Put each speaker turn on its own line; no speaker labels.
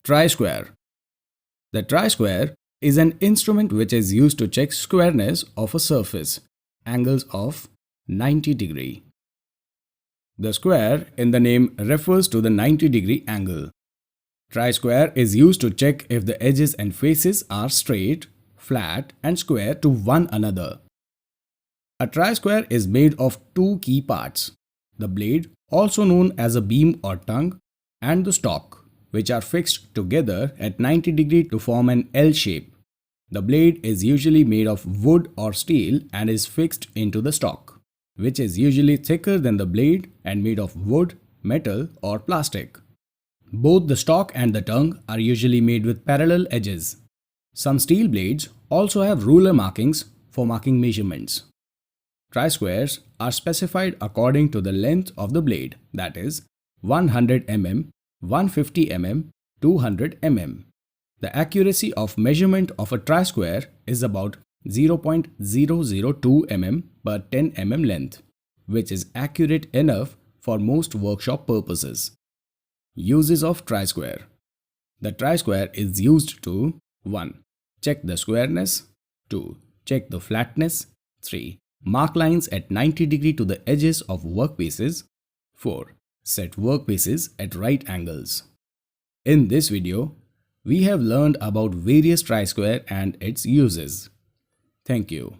Tri-square. The tri-square is an instrument which is used to check squareness of a surface, angles of 90 degree. The square in the name refers to the 90-degree angle. Tri-square is used to check if the edges and faces are straight, flat and square to one another. A tri-square is made of two key parts, the blade, also known as a beam or tongue, and the stock, which are fixed together at 90 degree to form an L shape. The blade is usually made of wood or steel and is fixed into the stock, which is usually thicker than the blade and made of wood, metal or plastic. Both the stock and the tongue are usually made with parallel edges. Some steel blades also have ruler markings for marking measurements. Tri-squares are specified according to the length of the blade, that is 100 mm, 150 mm, 200 mm. The accuracy of measurement of a tri-square is about 0.002 mm per 10 mm length, which is accurate enough for most workshop purposes. Uses of tri-square. The tri-square is used to 1. Check the squareness. 2. Check the flatness. 3. Mark lines at 90 degree to the edges of workpieces. 4. Set workpieces at right angles. In this video, we have learned about various tri-square and its uses. Thank you.